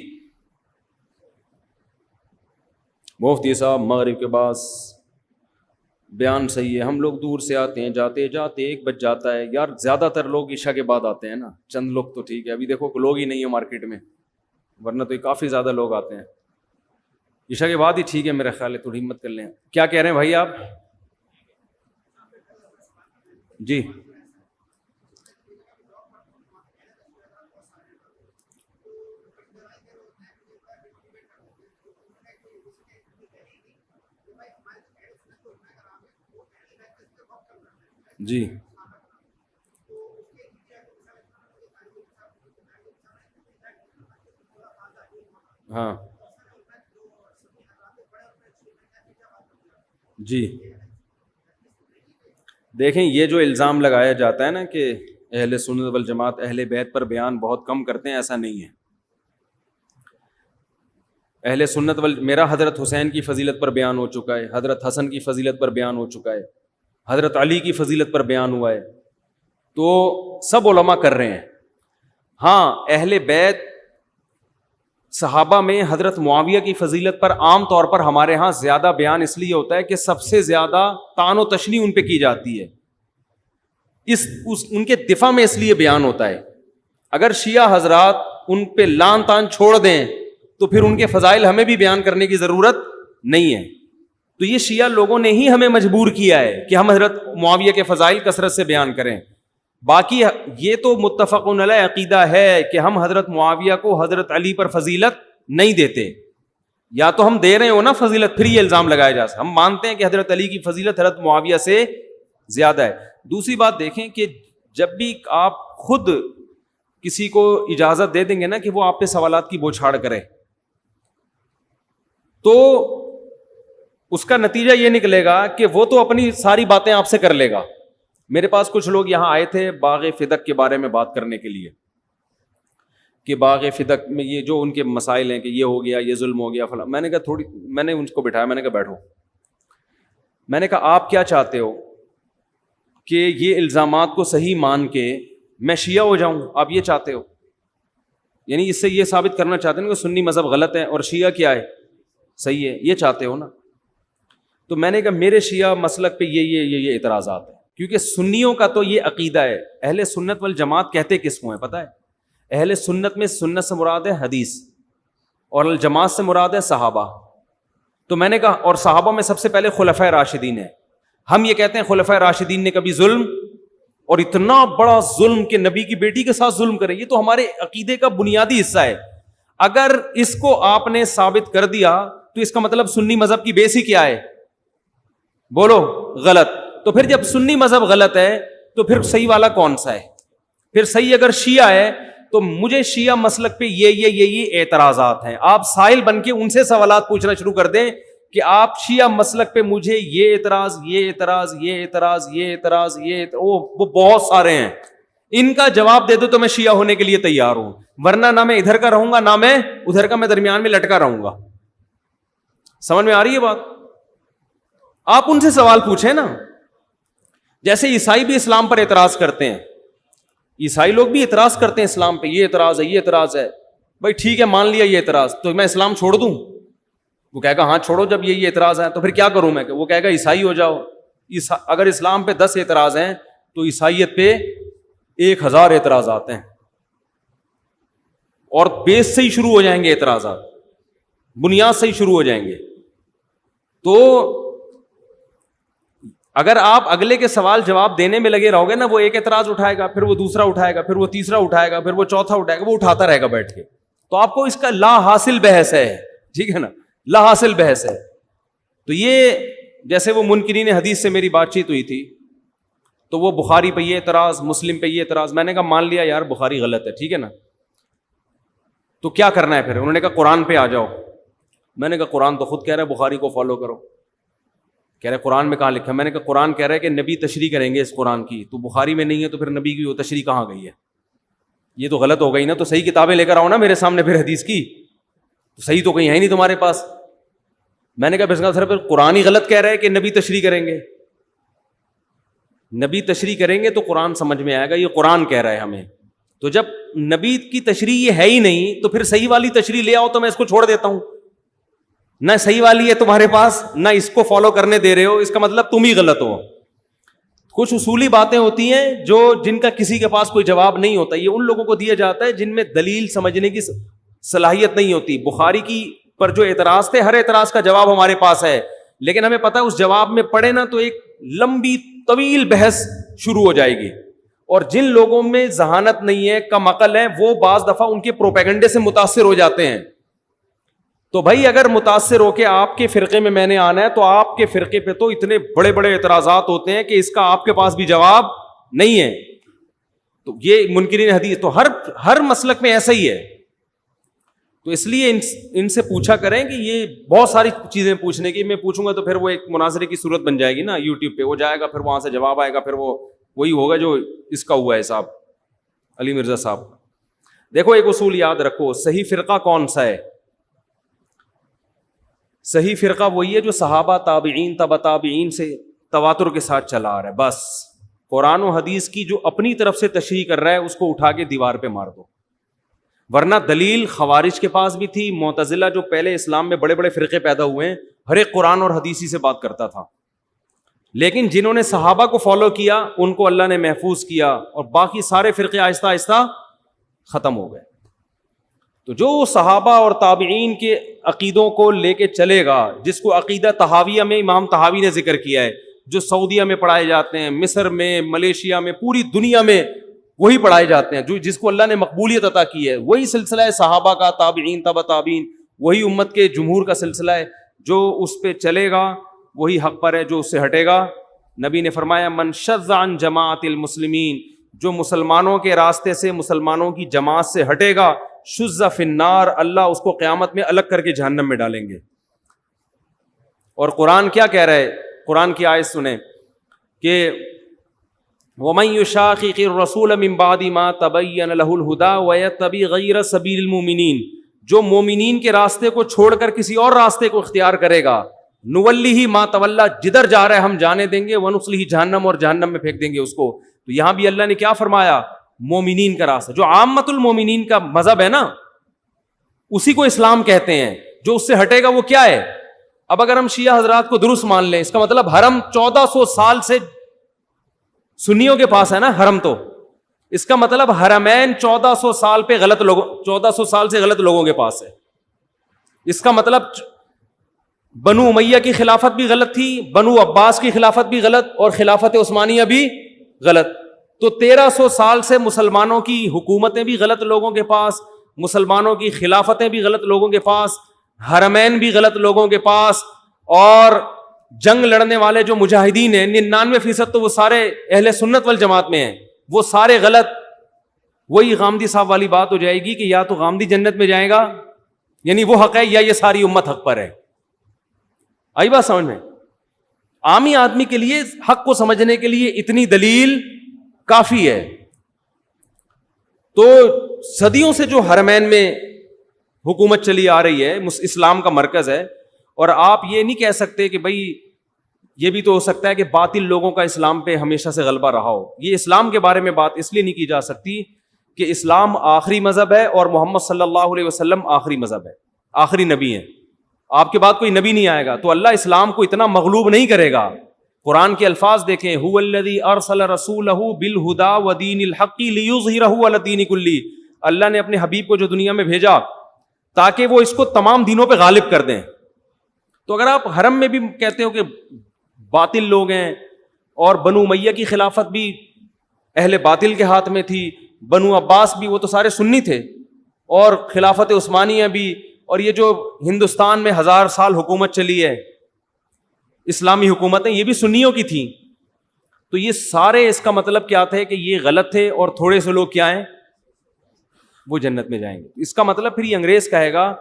مفتی صاحب مغرب کے بعد بیان صحیح ہے، ہم لوگ دور سے آتے ہیں، جاتے جاتے 1 بج جاتا ہے. یار زیادہ تر لوگ عشاء کے بعد آتے ہیں نا، چند لوگ تو ٹھیک ہے، ابھی دیکھو لوگ ہی نہیں ہے مارکیٹ میں، ورنہ تو کافی زیادہ لوگ آتے ہیں. عشاء کے بعد ہی ٹھیک ہے میرا خیال ہے، تھوڑی ہمت کر لیں. کیا کہہ رہے ہیں بھائی آپ؟ جی جی ہاں جی. دیکھیں یہ جو الزام لگایا جاتا ہے نا کہ اہل سنت والجماعت اہل بیت پر بیان بہت کم کرتے ہیں، ایسا نہیں ہے. اہل سنت میرا حضرت حسین کی فضیلت پر بیان ہو چکا ہے، حضرت حسن کی فضیلت پر بیان ہو چکا ہے، حضرت علی کی فضیلت پر بیان ہوا ہے. تو سب علماء کر رہے ہیں. ہاں اہل بیت صحابہ میں حضرت معاویہ کی فضیلت پر عام طور پر ہمارے ہاں زیادہ بیان اس لیے ہوتا ہے کہ سب سے زیادہ طعن و تشنیع ان پہ کی جاتی ہے، ان کے دفاع میں اس لیے بیان ہوتا ہے. اگر شیعہ حضرات ان پہ لان تان چھوڑ دیں تو پھر ان کے فضائل ہمیں بھی بیان کرنے کی ضرورت نہیں ہے. تو یہ شیعہ لوگوں نے ہی ہمیں مجبور کیا ہے کہ ہم حضرت معاویہ کے فضائل کثرت سے بیان کریں. باقی یہ تو متفقun علیہ عقیدہ ہے کہ ہم حضرت معاویہ کو حضرت علی پر فضیلت نہیں دیتے. یا تو ہم دے رہے ہو نا فضیلت، پھر یہ الزام لگایا جا سکتا. ہم مانتے ہیں کہ حضرت علی کی فضیلت حضرت معاویہ سے زیادہ ہے. دوسری بات دیکھیں کہ جب بھی آپ خود کسی کو اجازت دے دیں گے نا کہ وہ آپ پہ سوالات کی بوچھاڑ کرے، تو اس کا نتیجہ یہ نکلے گا کہ وہ تو اپنی ساری باتیں آپ سے کر لے گا. میرے پاس کچھ لوگ یہاں آئے تھے باغ فدق کے بارے میں بات کرنے کے لیے کہ باغ فدق میں یہ جو ان کے مسائل ہیں کہ یہ ہو گیا، یہ ظلم ہو گیا فلاں. میں نے کہا میں نے ان کو بٹھایا، میں نے کہا بیٹھو. میں نے کہا آپ کیا چاہتے ہو کہ یہ الزامات کو صحیح مان کے میں شیعہ ہو جاؤں؟ آپ یہ چاہتے ہو؟ یعنی اس سے یہ ثابت کرنا چاہتے ہیں کہ سنی مذہب غلط ہے اور شیعہ کیا ہے؟ صحیح ہے. یہ چاہتے ہو نا؟ تو میں نے کہا میرے شیعہ مسلک پہ یہ اعتراضات ہیں کیونکہ سنیوں کا تو یہ عقیدہ ہے. اہل سنت والجماعت کہتے کس کو ہیں پتہ ہے؟ اہل سنت میں سنت سے مراد ہے حدیث, اور الجماعت سے مراد ہے صحابہ. تو میں نے کہا, اور صحابہ میں سب سے پہلے خلفائے راشدین ہیں. ہم یہ کہتے ہیں خلفائے راشدین نے کبھی ظلم, اور اتنا بڑا ظلم کہ نبی کی بیٹی کے ساتھ ظلم کریں, یہ تو ہمارے عقیدے کا بنیادی حصہ ہے. اگر اس کو آپ نے ثابت کر دیا تو اس کا مطلب سنی مذہب کی بیس ہی کیا ہے؟ بولو, غلط. تو پھر جب سنی مذہب غلط ہے تو پھر صحیح والا کون سا ہے؟ پھر صحیح اگر شیعہ ہے تو مجھے شیعہ مسلک پہ یہ اعتراضات ہیں. آپ سائل بن کے ان سے سوالات پوچھنا شروع کر دیں کہ آپ شیعہ مسلک پہ مجھے یہ اعتراض, یہ اعتراض, یہ اعتراض, یہ اعتراض, وہ بہت سارے ہیں, ان کا جواب دے دو تو میں شیعہ ہونے کے لیے تیار ہوں, ورنہ نہ میں ادھر کا رہوں گا نہ میں ادھر کا, میں درمیان میں لٹکا رہوں گا. سمجھ میں آ رہی ہے بات؟ آپ ان سے سوال پوچھیں نا. جیسے عیسائی بھی اسلام پر اعتراض کرتے ہیں, عیسائی لوگ بھی اعتراض کرتے ہیں اسلام پہ, یہ اعتراض ہے, یہ اعتراض ہے. بھائی ٹھیک ہے, مان لیا یہ اعتراض, تو میں اسلام چھوڑ دوں؟ وہ کہے گا ہاں چھوڑو, جب یہ اعتراض ہے تو پھر کیا کروں میں؟ وہ کہے گا عیسائی ہو جاؤ. اگر اسلام پہ 10 اعتراض ہیں تو عیسائیت پہ 1000 اعتراضات ہیں, اور بیس سے ہی شروع ہو جائیں گے اعتراضات, بنیاد سے ہی شروع ہو جائیں گے. تو اگر آپ اگلے کے سوال جواب دینے میں لگے رہو گے نا, وہ ایک اعتراض اٹھائے گا, پھر وہ دوسرا اٹھائے گا, پھر وہ تیسرا اٹھائے گا, پھر وہ چوتھا اٹھائے گا, وہ اٹھاتا رہے گا بیٹھ کے. تو آپ کو اس کا لا حاصل بحث ہے, ٹھیک ہے نا, لا حاصل بحث ہے. تو یہ جیسے وہ منکرین حدیث سے میری بات چیت ہوئی تھی, تو وہ بخاری پہ یہ اعتراض, مسلم پہ یہ اعتراض. میں نے کہا مان لیا یار بخاری غلط ہے, ٹھیک ہے نا, تو کیا کرنا ہے پھر؟ انہوں نے کہا قرآن پہ آ جاؤ. میں نے کہا قرآن تو خود کہہ رہا ہے بخاری کو فالو کرو. کہہ رہے قرآن میں کہاں لکھا؟ میں نے کہا قرآن کہہ رہا ہے کہ نبی تشریح کریں گے اس قرآن کی, تو بخاری میں نہیں ہے, تو پھر نبی کی وہ تشریح کہاں گئی ہے؟ یہ تو غلط ہو گئی نا. تو صحیح کتابیں لے کر آؤ نا میرے سامنے پھر حدیث کی, تو صحیح تو کہیں ہے نہیں تمہارے پاس. میں نے کہا بس سر پھر قرآن ہی غلط کہہ رہا ہے کہ نبی تشریح کریں گے. نبی تشریح کریں گے تو قرآن سمجھ میں آئے گا, یہ قرآن کہہ رہا ہے ہمیں. تو جب نبی کی تشریح یہ ہے ہی نہیں تو پھر صحیح والی تشریح لے آؤ تو میں اس کو چھوڑ دیتا ہوں. نہ صحیح والی ہے تمہارے پاس, نہ اس کو فالو کرنے دے رہے ہو, اس کا مطلب تم ہی غلط ہو. کچھ اصولی باتیں ہوتی ہیں جن کا کسی کے پاس کوئی جواب نہیں ہوتا, یہ ان لوگوں کو دیا جاتا ہے جن میں دلیل سمجھنے کی صلاحیت نہیں ہوتی. بخاری کی پر جو اعتراض تھے, ہر اعتراض کا جواب ہمارے پاس ہے, لیکن ہمیں پتہ ہے اس جواب میں پڑھے نا تو ایک لمبی طویل بحث شروع ہو جائے گی. اور جن لوگوں میں ذہانت نہیں ہے, کم عقل ہے, وہ بعض دفعہ ان کے پروپیگنڈے سے متاثر ہو جاتے ہیں. تو بھائی اگر متاثر ہو کے آپ کے فرقے میں نے آنا ہے تو آپ کے فرقے پہ تو اتنے بڑے بڑے اعتراضات ہوتے ہیں کہ اس کا آپ کے پاس بھی جواب نہیں ہے. تو یہ منکرین حدیث تو ہر مسلک میں ایسا ہی ہے. تو اس لیے ان سے پوچھا کریں کہ یہ بہت ساری چیزیں پوچھنے کی, میں پوچھوں گا تو پھر وہ ایک مناظرے کی صورت بن جائے گی نا, یوٹیوب پہ وہ جائے گا, پھر وہاں سے جواب آئے گا, پھر وہ وہی ہوگا جو اس کا ہوا ہے صاحب علی مرزا صاحب. دیکھو ایک اصول یاد رکھو, صحیح فرقہ کون سا ہے؟ صحیح فرقہ وہی ہے جو صحابہ تابعین تبع تابعین سے تواتر کے ساتھ چلا آ رہا ہے. بس قرآن و حدیث کی جو اپنی طرف سے تشریح کر رہا ہے اس کو اٹھا کے دیوار پہ مار دو. ورنہ دلیل خوارج کے پاس بھی تھی, معتزلہ جو پہلے اسلام میں بڑے بڑے فرقے پیدا ہوئے ہیں, ہر ایک قرآن اور حدیثی سے بات کرتا تھا. لیکن جنہوں نے صحابہ کو فالو کیا ان کو اللہ نے محفوظ کیا, اور باقی سارے فرقے آہستہ آہستہ ختم ہو گئے. تو جو صحابہ اور تابعین کے عقیدوں کو لے کے چلے گا, جس کو عقیدہ طحاویہ میں امام طحاوی نے ذکر کیا ہے, جو سعودیہ میں پڑھائے جاتے ہیں, مصر میں, ملیشیا میں, پوری دنیا میں وہی پڑھائے جاتے ہیں, جو جس کو اللہ نے مقبولیت عطا کی ہے, وہی سلسلہ ہے صحابہ کا, تابعین تبع تابعین, وہی امت کے جمہور کا سلسلہ ہے. جو اس پہ چلے گا وہی حق پر ہے, جو اس سے ہٹے گا. نبی نے فرمایا من شذ عن جماعت المسلمین, جو مسلمانوں کے راستے سے, مسلمانوں کی جماعت سے ہٹے گا, شذ فی النار, اللہ اس کو قیامت میں الگ کر کے جہنم میں ڈالیں گے. اور قرآن کیا کہہ رہا ہے؟ قرآن کی آیت سنیں کہ وَمَن يُشَاقِقِ الرَّسُولَ مِن بَعْدِ مَا تَبَيَّنَ لَهُ الْهُدَىٰ وَيَتَّبِعْ غَيْرَ سَبِيلِ الْمُؤْمِنِينَ, جو مومنین کے راستے کو چھوڑ کر کسی اور راستے کو اختیار کرے گا, نُوَلِّهِ مَا تَوَلَّىٰ, جدھر جا رہا ہے ہم جانے دیں گے, وَنُصْلِهِ جہنم, اور جہنم میں پھینک دیں گے اس کو. تو یہاں بھی اللہ نے کیا فرمایا؟ مومنین کا راستہ, جو عامت المومنین کا مذہب ہے نا, اسی کو اسلام کہتے ہیں. جو اس سے ہٹے گا وہ کیا ہے؟ اب اگر ہم شیعہ حضرات کو درست مان لیں, اس کا مطلب حرم 1400 سال سے سنیوں کے پاس ہے نا حرم، تو اس کا مطلب حرمین 1400 سال پہ غلط لوگوں 1400 سال سے غلط لوگوں کے پاس ہے. اس کا مطلب بنو امیہ کی خلافت بھی غلط تھی، بنو عباس کی خلافت بھی غلط، اور خلافت عثمانیہ بھی غلط. تو 1300 سال سے مسلمانوں کی حکومتیں بھی غلط لوگوں کے پاس، مسلمانوں کی خلافتیں بھی غلط لوگوں کے پاس، حرمین بھی غلط لوگوں کے پاس، اور جنگ لڑنے والے جو مجاہدین ہیں 99% تو وہ سارے اہل سنت والجماعت میں ہیں، وہ سارے غلط. وہی غامدی صاحب والی بات ہو جائے گی کہ یا تو غامدی جنت میں جائے گا، یعنی وہ حق ہے، یا یہ ساری امت حق پر ہے. آئی بات سمجھ میں؟ عامی آدمی کے لیے حق کو سمجھنے کے لیے اتنی دلیل کافی ہے. تو صدیوں سے جو حرمین میں حکومت چلی آ رہی ہے، اسلام کا مرکز ہے، اور آپ یہ نہیں کہہ سکتے کہ بھائی یہ بھی تو ہو سکتا ہے کہ باطل لوگوں کا اسلام پہ ہمیشہ سے غلبہ رہا ہو. یہ اسلام کے بارے میں بات اس لیے نہیں کی جا سکتی کہ اسلام آخری مذہب ہے اور محمد صلی اللہ علیہ وسلم آخری مذہب ہے، آخری نبی ہیں. آپ کے بعد کوئی نبی نہیں آئے گا، تو اللہ اسلام کو اتنا مغلوب نہیں کرے گا. قرآن کے الفاظ دیکھیں، هو الذی ارسل رسولہ بالہدی ودین الحق لیظہرہ علی الدین کلہ. اللہ نے اپنے حبیب کو جو دنیا میں بھیجا تاکہ وہ اس کو تمام دینوں پہ غالب کر دیں. تو اگر آپ حرم میں بھی کہتے ہو کہ باطل لوگ ہیں، اور بنو امیہ کی خلافت بھی اہل باطل کے ہاتھ میں تھی، بنو عباس بھی، وہ تو سارے سنی تھے، اور خلافت عثمانیہ بھی، اور یہ جو ہندوستان میں 1000 سال حکومت چلی ہے اسلامی حکومتیں، یہ بھی سنیوں کی تھیں. تو یہ سارے اس کا مطلب کیا تھے کہ یہ غلط تھے، اور تھوڑے سے لوگ کیا ہیں، وہ جنت میں جائیں گے. اس کا مطلب پھر یہ انگریز کہے گا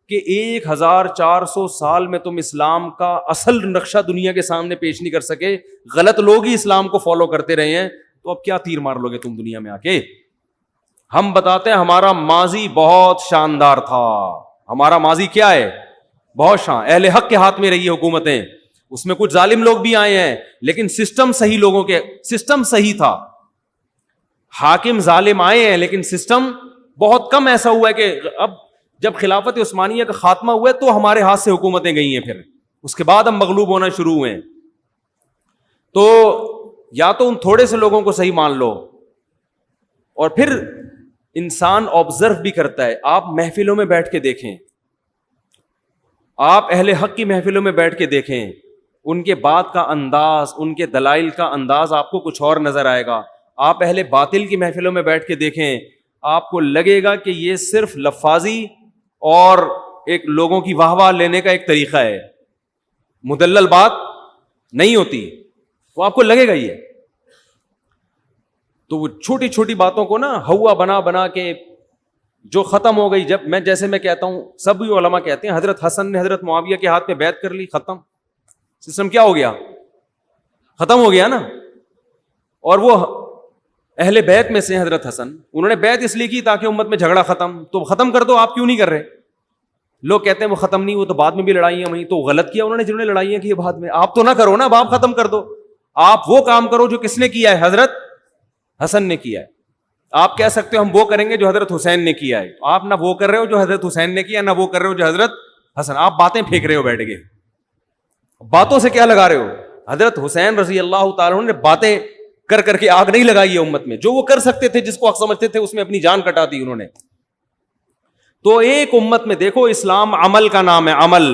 کہ 1400 سال میں تم اسلام کا اصل نقشہ دنیا کے سامنے پیش نہیں کر سکے، غلط لوگ ہی اسلام کو فالو کرتے رہے ہیں، تو اب کیا تیر مار لو گے تم دنیا میں آ کے. ہم بتاتے ہیں ہمارا ماضی بہت شاندار تھا. ہمارا ماضی کیا ہے؟ بہت اہل حق کے ہاتھ میں رہی ہے حکومتیں. اس میں کچھ ظالم لوگ بھی آئے ہیں، لیکن سسٹم صحیح لوگوں کے، سسٹم صحیح تھا. حاکم ظالم آئے ہیں، لیکن سسٹم بہت کم ایسا ہوا ہے کہ اب جب خلافت عثمانیہ کا خاتمہ ہوا ہے تو ہمارے ہاتھ سے حکومتیں گئی ہیں، پھر اس کے بعد ہم مغلوب ہونا شروع ہوئے ہیں. تو یا تو ان تھوڑے سے لوگوں کو صحیح مان لو، اور پھر انسان آبزرو بھی کرتا ہے. آپ محفلوں میں بیٹھ کے دیکھیں، آپ اہل حق کی محفلوں میں بیٹھ کے دیکھیں، ان کے بات کا انداز، ان کے دلائل کا انداز آپ کو کچھ اور نظر آئے گا. آپ اہل باطل کی محفلوں میں بیٹھ کے دیکھیں، آپ کو لگے گا کہ یہ صرف لفاظی اور ایک لوگوں کی واہ واہ لینے کا ایک طریقہ ہے، مدلل بات نہیں ہوتی. وہ آپ کو لگے گا یہ. تو وہ چھوٹی چھوٹی باتوں کو نا ہوا بنا بنا کے جو ختم ہو گئی. جب میں جیسے میں کہتا ہوں، سب علماء کہتے ہیں حضرت حسن نے حضرت معاویہ کے ہاتھ پہ بیعت کر لی، ختم سسٹم. کیا ہو گیا؟ ختم ہو گیا نا. اور وہ اہل بیعت میں سے حضرت حسن، انہوں نے بیعت اس لیے کی تاکہ امت میں جھگڑا ختم. تو ختم کر دو، آپ کیوں نہیں کر رہے؟ لوگ کہتے ہیں وہ ختم نہیں، وہ تو بعد میں بھی لڑائیاں وہیں. تو غلط کیا انہوں نے جنہوں نے لڑائیاں کی بعد میں. آپ تو نہ کرو نا، اب آپ ختم کر دو. آپ وہ کام کرو جو کس نے کیا ہے؟ حضرت حسن نے کیا ہے. آپ کہہ سکتے ہو ہم وہ کریں گے جو حضرت حسین نے کیا ہے. آپ نہ وہ کر رہے ہو جو حضرت حسین نے کیا، نہ وہ کر رہے ہو جو حضرت حسن. آپ باتیں پھینک رہے ہو بیٹھ کے. باتوں سے کیا لگا رہے ہو؟ حضرت حسین رضی اللہ تعالیٰ عنہ نے باتیں کر کر کے آگ نہیں لگائی ہے امت میں. جو وہ کر سکتے تھے، جس کو حق سمجھتے تھے، اس میں اپنی جان کٹا دی انہوں نے. تو ایک امت میں دیکھو، اسلام عمل کا نام ہے، عمل.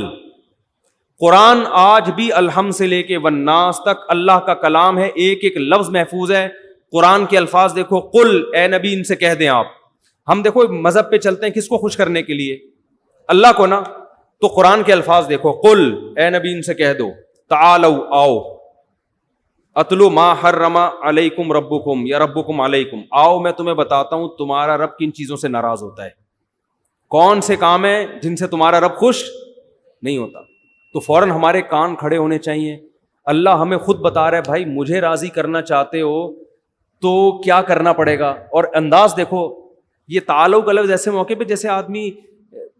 قرآن آج بھی الحم سے لے کے والناس تک اللہ کا کلام ہے، ایک ایک لفظ محفوظ ہے. قرآن کے الفاظ دیکھو، قل، اے نبی ان سے کہہ دیں آپ. ہم دیکھو مذہب پہ چلتے ہیں کس کو خوش کرنے کے لیے؟ اللہ کو نا. تو قرآن کے الفاظ دیکھو، قل، اے نبی ان سے کہہ دو، تعالوا، آؤ، اتلو ما حرم علیکم ربکم یا ربکم علیکم، آؤ میں تمہیں بتاتا ہوں تمہارا رب کن چیزوں سے ناراض ہوتا ہے، کون سے کام ہیں جن سے تمہارا رب خوش نہیں ہوتا. تو فوراً ہمارے کان کھڑے ہونے چاہیے. اللہ ہمیں خود بتا رہا ہے، بھائی مجھے راضی کرنا چاہتے ہو تو کیا کرنا پڑے گا. اور انداز دیکھو، یہ تعالو کا لفظ ایسے موقع پہ جیسے آدمی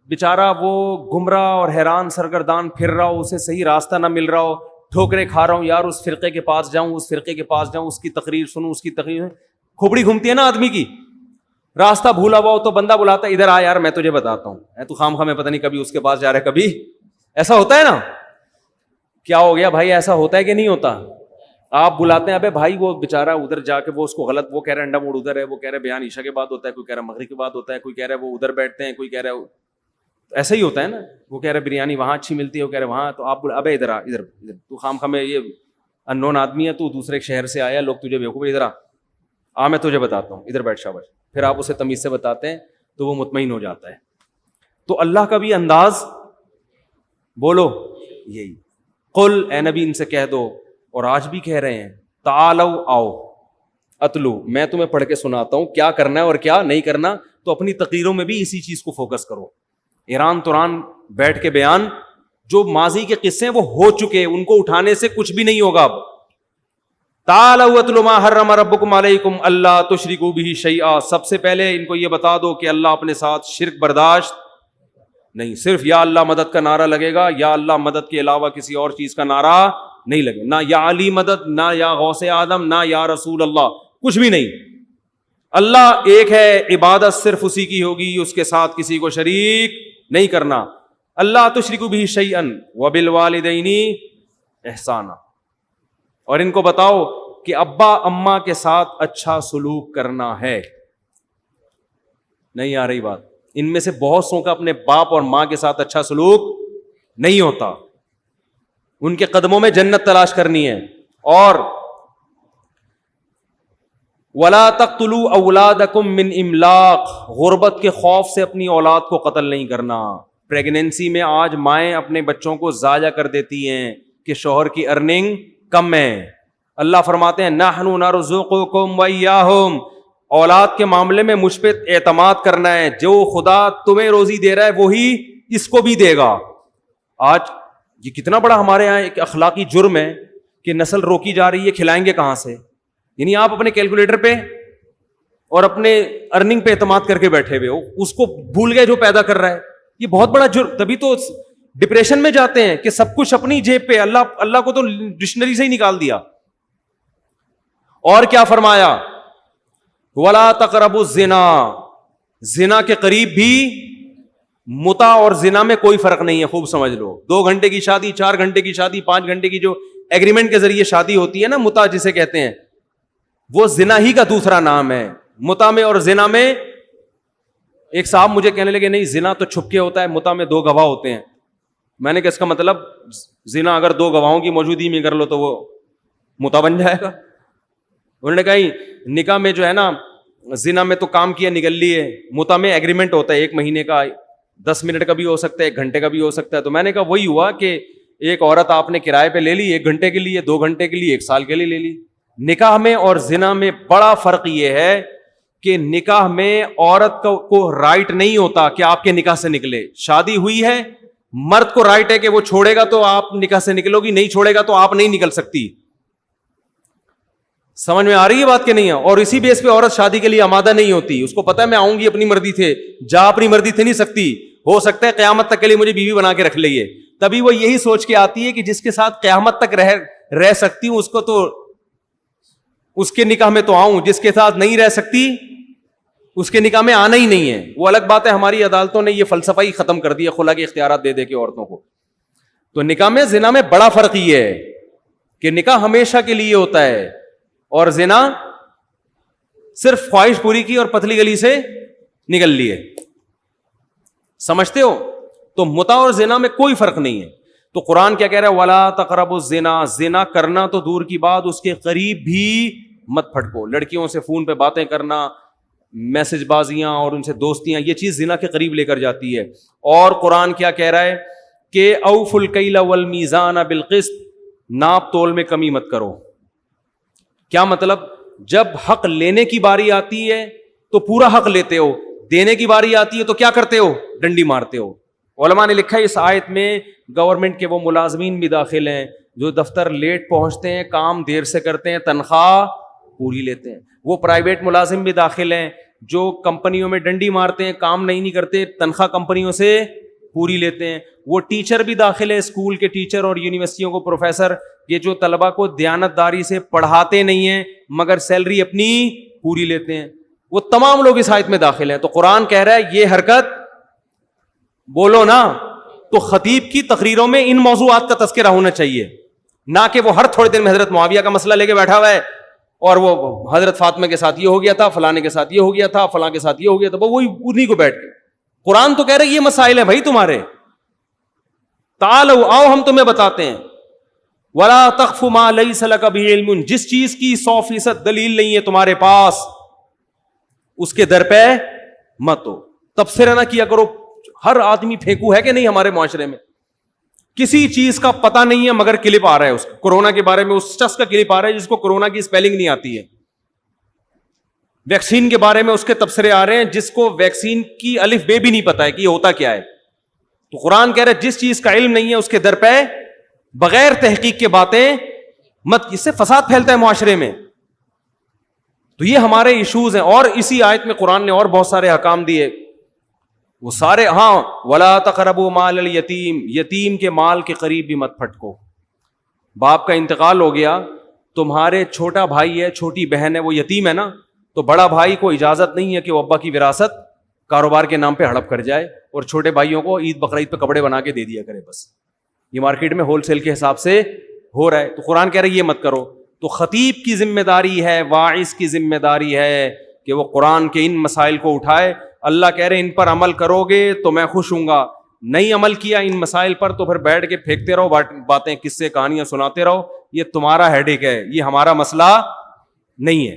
بیچارہ وہ گمراہ اور حیران سرگردان پھر رہا ہو، اسے صحیح راستہ نہ مل رہا ہو، ٹھوکریں کھا رہا ہوں، یار اس فرقے کے پاس جاؤں، اس فرقے کے پاس جاؤں، اس کی تقریر سنوں، اس کی تقریر. کھوپڑی گھومتی ہے نا آدمی کی. راستہ بھولا ہوا ہو تو بندہ بلاتا ہے، ادھر آ یار میں تجھے بتاتا ہوں. تو خام خواہ میں پتہ نہیں کبھی اس کے پاس جا رہا ہے، کبھی ایسا ہوتا ہے نا. کیا ہو گیا بھائی؟ ایسا ہوتا ہے کہ نہیں ہوتا؟ آپ بلاتے ہیں ابے بھائی وہ بیچارہ ادھر جا کے وہ اس کو غلط وہ کہہ رہا ہے انڈا موڑ ادھر ہے, وہ کہہ رہا ہے بیان عشاء کے بعد ہوتا ہے, کوئی کہہ رہا ہے مغرب کے بعد ہوتا ہے, کوئی کہہ رہا ہے وہ ادھر بیٹھتے ہیں, کوئی کہہ رہا ہے ایسا ہی ہوتا ہے نا, وہ کہہ رہا ہے بریانی وہاں اچھی ملتی ہے, وہ کہہ رہا ہے وہاں, تو آپ ابے ادھر آ, ادھر تو خام خامے یہ ان نون آدمی ہے, تو دوسرے شہر سے آیا, لوگ تجھے بیوقوف, ادھر آ میں تجھے بتاتا ہوں, ادھر بیٹھ شاباش. پھر آپ اسے تمیز سے بتاتے ہیں تو وہ مطمئن ہو جاتا ہے. تو اللہ کا بھی انداز بولو یہی, قل اے نبی ان سے کہہ دو, اور آج بھی کہہ رہے ہیں, تعالو آؤ, اتلو میں تمہیں پڑھ کے سناتا ہوں کیا کرنا ہے اور کیا نہیں کرنا. تو اپنی تقریروں میں بھی اسی چیز کو فوکس کرو, ایران توران بیٹھ کے بیان, جو ماضی کے قصے ہیں وہ ہو چکے, ان کو اٹھانے سے کچھ بھی نہیں ہوگا. اب تعالوا اتلوا ما حرم ربکم علیکم اللہ تشرکوا بہ شیئا, سب سے پہلے ان کو یہ بتا دو کہ اللہ اپنے ساتھ شرک برداشت نہیں. صرف یا اللہ مدد کا نعرہ لگے گا, یا اللہ مدد کے علاوہ کسی اور چیز کا نعرہ نہیں لگے, نہ یا علی مدد, نہ یا غوث آدم, نہ یا رسول اللہ, کچھ بھی نہیں. اللہ ایک ہے, عبادت صرف اسی کی ہوگی, اس کے ساتھ کسی کو شریک نہیں کرنا. اللہ تشرکوا بہ شیئا وبالوالدین احسانا, اور ان کو بتاؤ کہ ابا اماں کے ساتھ اچھا سلوک کرنا ہے. نہیں آ رہی بات؟ ان میں سے بہت سو کا اپنے باپ اور ماں کے ساتھ اچھا سلوک نہیں ہوتا, ان کے قدموں میں جنت تلاش کرنی ہے. اور وَلَا تَقْتُلُوا أَوْلَادَكُمْ مِنْ إِمْلَاقٍ, غربت کے خوف سے اپنی اولاد کو قتل نہیں کرنا. پریگنینسی میں آج مائیں اپنے بچوں کو ضائع کر دیتی ہیں کہ شوہر کی ارننگ کم ہے. اللہ فرماتے ہیں نَحْنُ نَرْزُقُكُمْ وَإِيَّاهُمْ, اولاد کے معاملے میں مجھ پہ اعتماد کرنا ہے, جو خدا تمہیں روزی دے رہا ہے وہی اس کو بھی دے گا. آج یہ کتنا بڑا ہمارے یہاں ایک اخلاقی جرم ہے کہ نسل روکی جا رہی ہے, کھلائیں گے کہاں سے. یعنی آپ اپنے کیلکولیٹر پہ اور اپنے ارننگ پہ اعتماد کر کے بیٹھے ہوئے ہو, اس کو بھول گئے جو پیدا کر رہا ہے. یہ بہت بڑا جرم, تبھی تو ڈپریشن میں جاتے ہیں کہ سب کچھ اپنی جیب پہ. اللہ کو تو ڈکشنری سے ہی نکال دیا. اور کیا فرمایا, وَلَا تَقْرَبُوا الزِّنَا, زنا کے قریب بھی. متع اور زنا میں کوئی فرق نہیں ہے, خوب سمجھ لو. 2 گھنٹے کی شادی, 4 گھنٹے کی شادی, 5 گھنٹے کی جو ایگریمنٹ کے ذریعے شادی ہوتی ہے نا, متع جسے کہتے ہیں, وہ زنا ہی کا دوسرا نام ہے. متع میں اور زنا میں, ایک صاحب مجھے کہنے لگے نہیں زنا تو چھپ کے ہوتا ہے, متع میں 2 گواہ ہوتے ہیں. میں نے کہا اس کا مطلب زنا اگر 2 گواہوں کی موجودگی میں کر لو تو وہ متع بن جائے گا. انہوں نے کہا نکاح میں جو ہے نا, زنا میں تو کام کیا نکل لیے, متع میں ایگریمنٹ ہوتا ہے 1 مہینے کا, 10 منٹ کا بھی ہو سکتا ہے, 1 گھنٹے کا بھی ہو سکتا ہے. تو میں نے کہا وہی ہوا کہ ایک عورت آپ نے کرائے پہ لے لی 1 گھنٹے کے لیے, 2 گھنٹے کے لیے, 1 سال کے لیے لے لی. نکاح میں اور زنا میں بڑا فرق یہ ہے کہ نکاح میں عورت کو رائٹ نہیں ہوتا کہ آپ کے نکاح سے نکلے. شادی ہوئی ہے, مرد کو رائٹ ہے کہ وہ چھوڑے گا تو آپ نکاح سے نکلو گی, نہیں چھوڑے گا تو آپ نہیں نکل سکتی. سمجھ میں آ رہی ہے بات کہ نہیں ہے؟ اور اسی بیس پہ عورت شادی کے لیے آمادہ نہیں ہوتی. اس کو پتا ہے میں آؤں گی اپنی مرضی سے, جا اپنی مرضی سے نہیں سکتی, ہو سکتا ہے قیامت تک کے لیے مجھے بیوی بنا کے رکھ لئے. تبھی وہ یہی سوچ کے آتی ہے کہ جس کے ساتھ قیامت تک رہ سکتی ہوں, اس کو تو اس کے نکاح میں تو آؤں, جس کے ساتھ نہیں رہ سکتی اس کے نکاح میں آنا ہی نہیں ہے. وہ الگ بات ہے, ہماری عدالتوں نے یہ فلسفہ ہی ختم کر دیا, خلا کے اختیارات دے دے کے عورتوں کو. تو نکاح میں زنا میں بڑا فرق یہ ہے کہ نکاح ہمیشہ کے لیے ہوتا ہے, اور زنا صرف خواہش پوری کی اور پتلی گلی سے نکل لیے. سمجھتے ہو؟ تو متع اور زنا میں کوئی فرق نہیں ہے. تو قرآن کیا کہہ رہا ہے, وَلَا تَقْرَبُوا الزِّنَا, زنا کرنا تو دور کی بات, اس کے قریب بھی مت پھٹکو. لڑکیوں سے فون پہ باتیں کرنا, میسج بازیاں اور ان سے دوستیاں, یہ چیز زنا کے قریب لے کر جاتی ہے. اور قرآن کیا کہہ رہا ہے کہ اوفوا الکیل والمیزان بالقسط, ناپ تول میں کمی مت کرو. کیا مطلب؟ جب حق لینے کی باری آتی ہے تو پورا حق لیتے ہو, دینے کی باری آتی ہے تو کیا کرتے ہو؟ ڈنڈی مارتے ہو. علماء نے لکھا ہے اس آیت میں گورنمنٹ کے وہ ملازمین بھی داخل ہیں جو دفتر لیٹ پہنچتے ہیں, کام دیر سے کرتے ہیں, تنخواہ پوری لیتے ہیں. وہ پرائیویٹ ملازم بھی داخل ہیں جو کمپنیوں میں ڈنڈی مارتے ہیں, کام نہیں کرتے, تنخواہ کمپنیوں سے پوری لیتے ہیں. وہ ٹیچر بھی داخل ہے, اسکول کے ٹیچر اور یونیورسٹیوں کو پروفیسر, یہ جو طلبہ کو دیانت داری سے پڑھاتے نہیں ہیں مگر سیلری اپنی پوری لیتے ہیں. وہ تمام لوگ اس آیت میں داخل ہیں. تو قرآن کہہ رہا ہے یہ حرکت, بولو نا, تو خطیب کی تقریروں میں ان موضوعات کا تذکرہ ہونا چاہیے. نہ کہ وہ ہر تھوڑے دن میں حضرت معاویہ کا مسئلہ لے کے بیٹھا ہوا ہے اور وہ حضرت فاطمہ کے ساتھ یہ ہو گیا تھا, فلانے کے ساتھ یہ ہو گیا تھا, فلاں کے ساتھ یہ ہو گیا تھا, وہی انہیں کو بیٹھ کے. قرآن تو کہہ رہے یہ مسائل ہیں بھائی تمہارے, تعالوا آؤ ہم تمہیں بتاتے ہیں. ولا تخف ما لیس لک بہ علم, جس چیز کی 100% دلیل نہیں ہے تمہارے پاس اس کے در پہ مت ہو. تبصرہ نہ کیا کرو. ہر آدمی پھینکو ہے کہ نہیں ہمارے معاشرے میں, کسی چیز کا پتہ نہیں ہے مگر کلپ آ رہا ہے اس کا, کورونا کے بارے میں اس شخص کا کلپ آ رہا ہے جس کو کورونا کی اسپیلنگ نہیں آتی ہے. ویکسین کے بارے میں اس کے تبصرے آ رہے ہیں جس کو ویکسین کی الف بے بھی نہیں پتا ہے کہ یہ ہوتا کیا ہے. تو قرآن کہہ رہا ہے جس چیز کا علم نہیں ہے اس کے در پہ بغیر تحقیق کے باتیں مت, اس سے فساد پھیلتا ہے معاشرے میں. تو یہ ہمارے ایشوز ہیں. اور اسی آیت میں قرآن نے اور بہت سارے احکام دیے, وہ سارے, ہاں ولا تقربوا مال الیتیم, یتیم کے مال کے قریب بھی مت پھٹکو. باپ کا انتقال ہو گیا, تمہارے چھوٹا بھائی ہے, چھوٹی بہن ہے, وہ یتیم ہے نا, تو بڑا بھائی کو اجازت نہیں ہے کہ وہ ابا کی وراثت کاروبار کے نام پہ ہڑپ کر جائے اور چھوٹے بھائیوں کو عید بقرعید پہ کپڑے بنا کے دے دیا کرے. بس یہ مارکیٹ میں ہول سیل کے حساب سے ہو رہا ہے. تو قرآن کہہ رہا ہے یہ مت کرو. تو خطیب کی ذمہ داری ہے, واعظ کی ذمہ داری ہے کہ وہ قرآن کے ان مسائل کو اٹھائے. اللہ کہہ رہے ان پر عمل کرو گے تو میں خوش ہوں گا, نہیں عمل کیا ان مسائل پر تو پھر بیٹھ کے پھینکتے رہو باتیں, قصے کہانیاں سناتے رہو. یہ تمہارا ہیڈیک ہے, یہ ہمارا مسئلہ نہیں ہے.